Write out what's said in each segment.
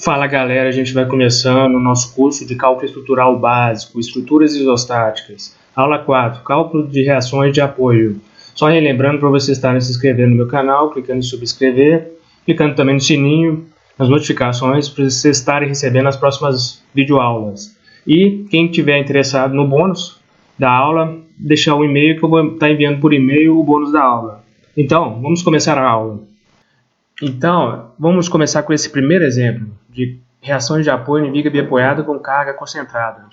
Fala galera, a gente vai começando o nosso curso de Cálculo Estrutural Básico, Estruturas Isostáticas. Aula 4, Cálculo de Reações de Apoio. Só relembrando para você estar se inscrevendo no meu canal, clicando em subscrever, clicando também no sininho, nas notificações, para vocês estarem recebendo as próximas videoaulas. E quem tiver interessado no bônus da aula, deixar o e-mail que eu vou estar enviando por e-mail o bônus da aula. Então, vamos começar a aula. Então, vamos começar com esse primeiro exemplo de reações de apoio em viga biapoiada com carga concentrada.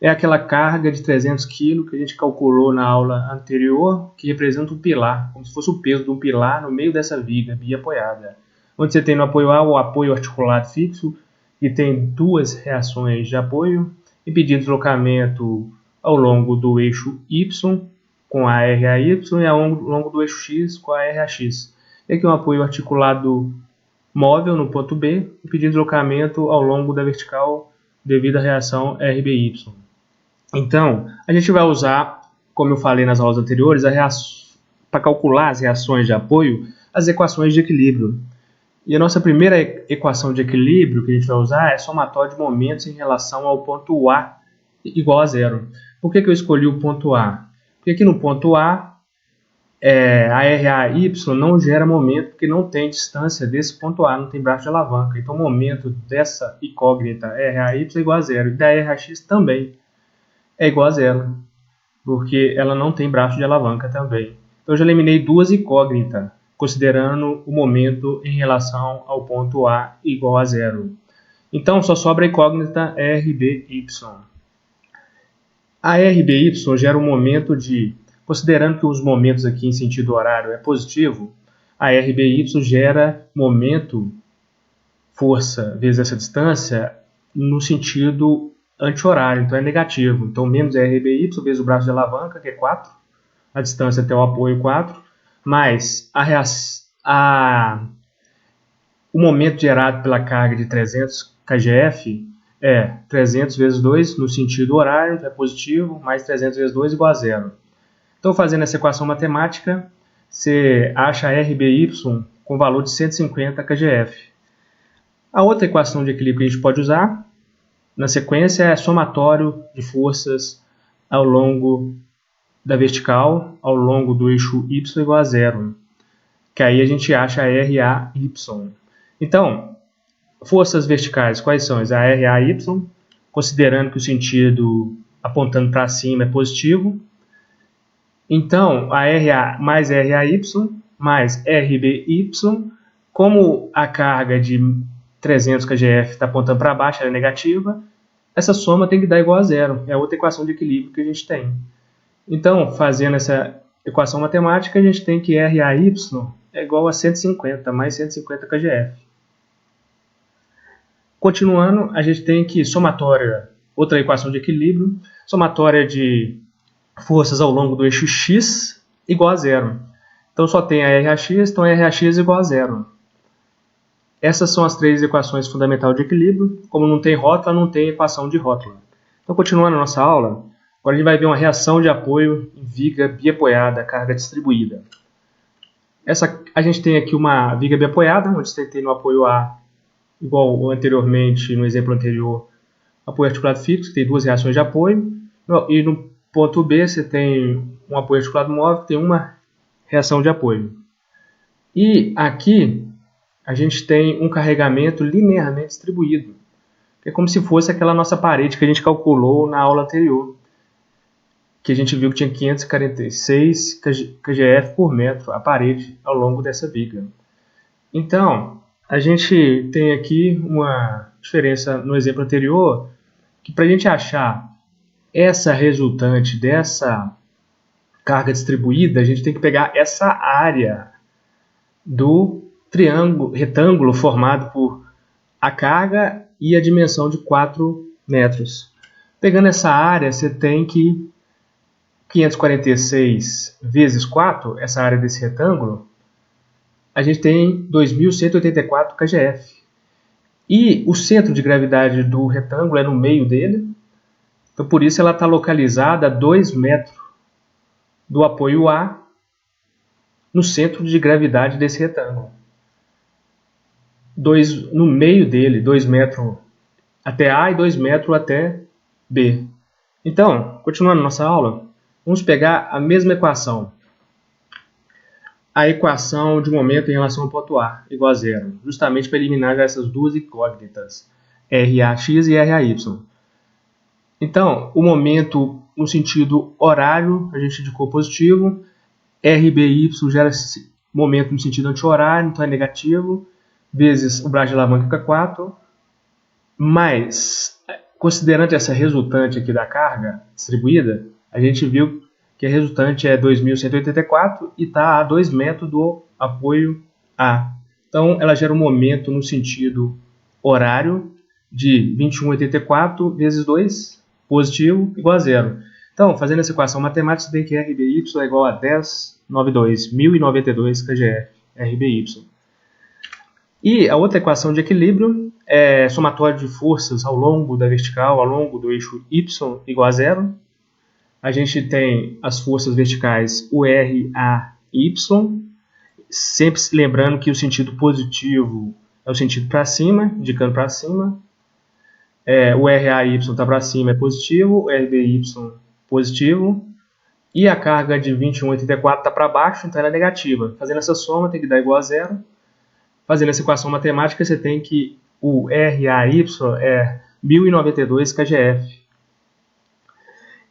É aquela carga de 300 kg que a gente calculou na aula anterior, que representa um pilar, como se fosse o peso de um pilar no meio dessa viga biapoiada. Onde você tem no apoio A o apoio articulado fixo, que tem duas reações de apoio, impedindo deslocamento ao longo do eixo Y com a RAY e ao longo do eixo X com a RAX. E aqui um apoio articulado móvel no ponto B, impedindo deslocamento ao longo da vertical devido à reação RBY. Então, a gente vai usar, como eu falei nas aulas anteriores, para calcular as reações de apoio, as equações de equilíbrio. E a nossa primeira equação de equilíbrio que a gente vai usar é somatório de momentos em relação ao ponto A igual a zero. Por que eu escolhi o ponto A? Porque aqui no ponto A, a RAY não gera momento porque não tem distância desse ponto A, não tem braço de alavanca. Então o momento dessa incógnita RAY é igual a zero. E da RAX também é igual a zero, porque ela não tem braço de alavanca também. Então eu já eliminei duas incógnitas, considerando o momento em relação ao ponto A igual a zero. Então só sobra a incógnita RBY. A RBY gera um momento de... Considerando que os momentos aqui em sentido horário é positivo, a RBY gera momento, força vezes essa distância, no sentido anti-horário, então é negativo. Então, menos RBY vezes o braço de alavanca, que é 4, a distância até o apoio 4, mais o momento gerado pela carga de 300 kgf é 300 vezes 2 no sentido horário, é positivo, mais 300 vezes 2 igual a zero. Então, fazendo essa equação matemática, você acha a RBY com valor de 150 kgf. A outra equação de equilíbrio que a gente pode usar, na sequência, é somatório de forças ao longo da vertical, ao longo do eixo Y igual a zero, que aí a gente acha a RAY. Então, forças verticais, quais são? A RAY, considerando que o sentido apontando para cima é positivo. Então, a RA mais RAY mais RBY, como a carga de 300 kgf está apontando para baixo, ela é negativa, essa soma tem que dar igual a zero. É a outra equação de equilíbrio que a gente tem. Então, fazendo essa equação matemática, a gente tem que RAY é igual a 150 mais 150 kgf. Continuando, a gente tem que somatória, outra equação de equilíbrio, somatória de forças ao longo do eixo X igual a zero. Então só tem a RAX, então a RAX igual a zero. Essas são as três equações fundamentais de equilíbrio. Como não tem rótula, não tem equação de rótula. Então, continuando a nossa aula, agora a gente vai ver uma reação de apoio em viga biapoiada, carga distribuída. A gente tem aqui uma viga biapoiada, onde você tem no apoio A, igual anteriormente, no exemplo anterior, apoio articulado fixo, que tem duas reações de apoio, e no ponto B você tem um apoio articulado móvel, que tem uma reação de apoio. E aqui a gente tem um carregamento linearmente distribuído, que é como se fosse aquela nossa parede que a gente calculou na aula anterior, que a gente viu que tinha 546 kgf por metro a parede ao longo dessa viga. Então, a gente tem aqui uma diferença no exemplo anterior, que para a gente achar essa resultante dessa carga distribuída, a gente tem que pegar essa área do retângulo formado por a carga e a dimensão de 4 metros. Pegando essa área, você tem que 546 vezes 4, essa área desse retângulo, a gente tem 2.184 kgf. E o centro de gravidade do retângulo é no meio dele, então por isso ela está localizada a 2 metros do apoio A no centro de gravidade desse retângulo. no meio dele, 2 metros até A e 2 metros até B. Então, continuando nossa aula, vamos pegar a mesma equação. A equação de momento em relação ao ponto A, igual a zero, justamente para eliminar essas duas incógnitas, RAx e RAy. Então, o momento no sentido horário, a gente indicou positivo, RBY gera esse momento no sentido anti-horário, então é negativo, vezes o braço de alavanca fica 4, mas, considerando essa resultante aqui da carga distribuída, a gente viu que a resultante é 2.184 e está a 2 metros do apoio A. Então, ela gera um momento no sentido horário de 21,84 vezes 2, positivo, igual a zero. Então, fazendo essa equação matemática, você tem que RBY é igual a 1092 kgf, RBY. E a outra equação de equilíbrio é somatório de forças ao longo da vertical, ao longo do eixo y igual a zero. A gente tem as forças verticais UR, A e Y, sempre lembrando que o sentido positivo é o sentido para cima, indicando para cima. O RAY está para cima, é positivo, o RBY positivo. E a carga de 21,84 está para baixo, então ela é negativa. Fazendo essa soma, tem que dar igual a zero. Fazendo essa equação matemática, você tem que o RAY é 1092 kgf.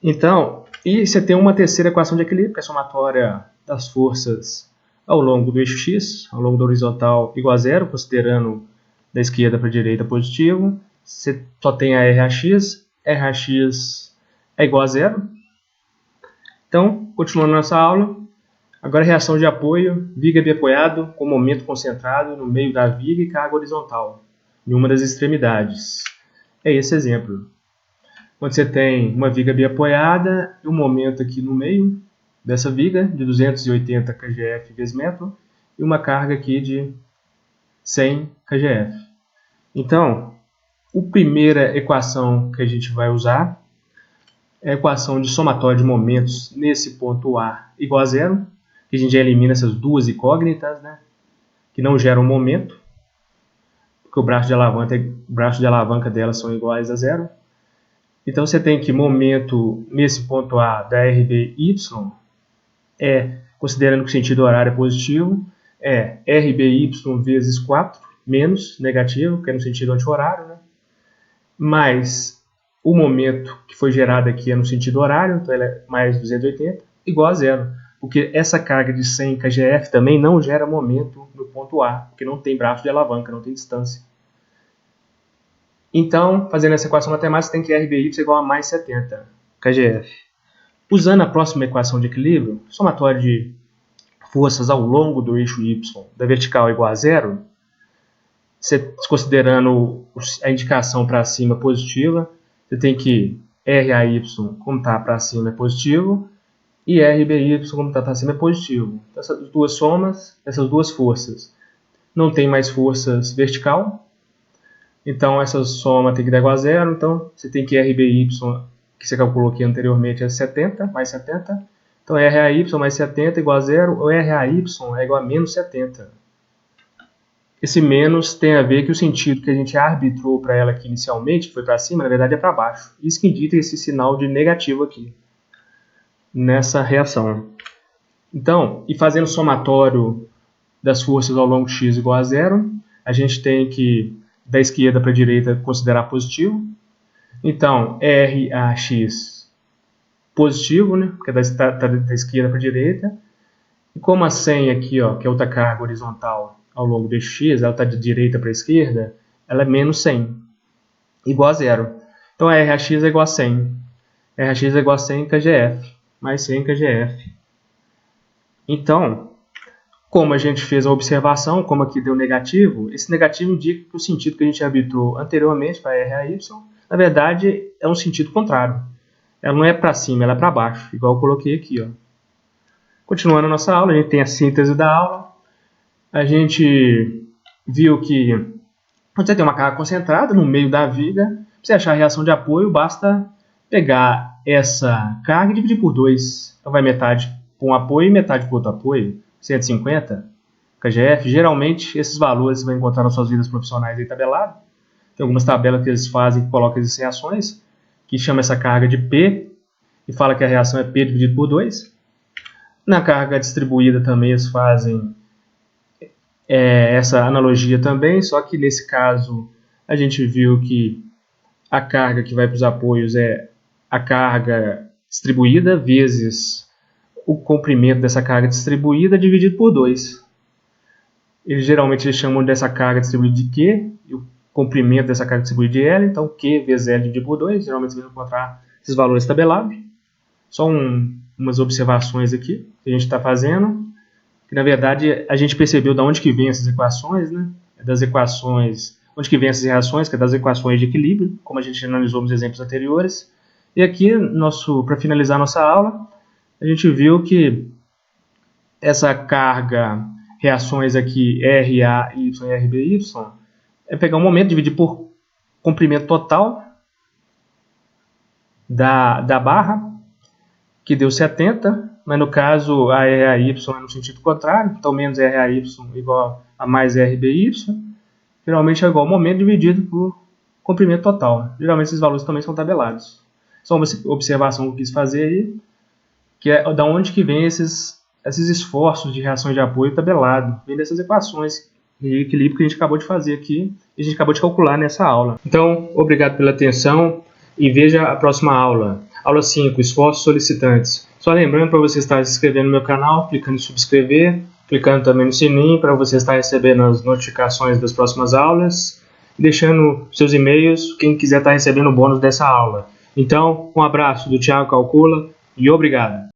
Então, e você tem uma terceira equação de equilíbrio, que é a somatória das forças ao longo do eixo X, ao longo da horizontal igual a zero, considerando da esquerda para a direita positivo. Você só tem a RAx é igual a zero. Então, continuando nossa aula, agora reação de apoio, viga biapoiado com momento concentrado no meio da viga e carga horizontal, em uma das extremidades. É esse exemplo. Quando você tem uma viga biapoiada e um momento aqui no meio dessa viga de 280 kgf vezes metro e uma carga aqui de 100 kgf. Então, a primeira equação que a gente vai usar é a equação de somatório de momentos nesse ponto A igual a zero, que a gente já elimina essas duas incógnitas, né, que não geram momento, porque o braço de alavanca delas são iguais a zero. Então, você tem que momento nesse ponto A da RBY considerando que o sentido horário é positivo, é RBY vezes 4, menos negativo, que é no sentido anti-horário, né? Mais o momento que foi gerado aqui é no sentido horário, então ele é mais 280, igual a zero. Porque essa carga de 100 kgf também não gera momento no ponto A, porque não tem braço de alavanca, não tem distância. Então, fazendo essa equação matemática, tem que RBY igual a mais 70 kgf. Usando a próxima equação de equilíbrio, somatório de forças ao longo do eixo Y da vertical igual a zero, você, considerando a indicação para cima positiva, você tem que RAY, como está para cima, é positivo, e RBY, como está para cima, é positivo. Então, essas duas somas, essas duas forças, não tem mais forças vertical, então essa soma tem que dar igual a zero, então você tem que RBY, que você calculou aqui anteriormente, é 70, mais 70. Então RAY mais 70 igual a zero, o RAY é igual a menos 70. Esse menos tem a ver que o sentido que a gente arbitrou para ela aqui inicialmente, que foi para cima, na verdade é para baixo. Isso que indica esse sinal de negativo aqui, nessa reação. Então, e fazendo somatório das forças ao longo x igual a zero, a gente tem que, da esquerda para a direita, considerar positivo. Então, RAx positivo, né? Porque está da esquerda para a direita. E como a 100 aqui, ó, que é outra carga horizontal ao longo do x, ela está de direita para a esquerda, ela é menos 100, igual a zero. Então, a RAx é igual a 100. RAx é igual a 100 kgf, mais 100 kgf. Então, como a gente fez a observação, como aqui deu negativo, esse negativo indica que o sentido que a gente arbitrou anteriormente para RAY, na verdade, é um sentido contrário. Ela não é para cima, ela é para baixo, igual eu coloquei aqui, ó. Continuando a nossa aula, a gente tem a síntese da aula. A gente viu que quando você tem uma carga concentrada no meio da viga, para você achar a reação de apoio, basta pegar essa carga e dividir por 2. Então vai metade para um apoio e metade para outro apoio, 150 KGF. Geralmente, esses valores você vai encontrar nas suas vidas profissionais aí tabelado. Tem algumas tabelas que eles fazem que colocam essas reações, que chama essa carga de P, e fala que a reação é P dividido por 2. Na carga distribuída também eles fazem essa analogia também, só que nesse caso a gente viu que a carga que vai para os apoios é a carga distribuída vezes o comprimento dessa carga distribuída dividido por 2. Geralmente eles chamam dessa carga distribuída de Q e o comprimento dessa carga distribuída de L, então Q vezes L dividido por 2, geralmente você vai encontrar esses valores tabelados. Só umas observações aqui que a gente está fazendo, que na verdade a gente percebeu de onde que vem essas equações, né? Das equações, onde que vem essas reações, que é das equações de equilíbrio, como a gente analisou nos exemplos anteriores. E aqui, para finalizar nossa aula, a gente viu que essa carga, reações aqui RA, Y e RBY, é pegar um momento, dividir por comprimento total da barra, que deu 70, mas no caso a RAY é no sentido contrário, então menos RAY igual a mais RBY, geralmente é igual ao momento dividido por comprimento total. Geralmente esses valores também são tabelados. Só uma observação que eu quis fazer aí, que é da onde que vem esses esforços de reações de apoio tabelado. Vem dessas equações de equilíbrio que a gente acabou de fazer aqui, e a gente acabou de calcular nessa aula. Então, obrigado pela atenção e veja a próxima aula. Aula 5, esforços solicitantes. Só lembrando para você estar se inscrevendo no meu canal, clicando em subscrever, clicando também no sininho para você estar recebendo as notificações das próximas aulas, e deixando seus e-mails, quem quiser estar recebendo o bônus dessa aula. Então, um abraço do Thiago Calcula e obrigado!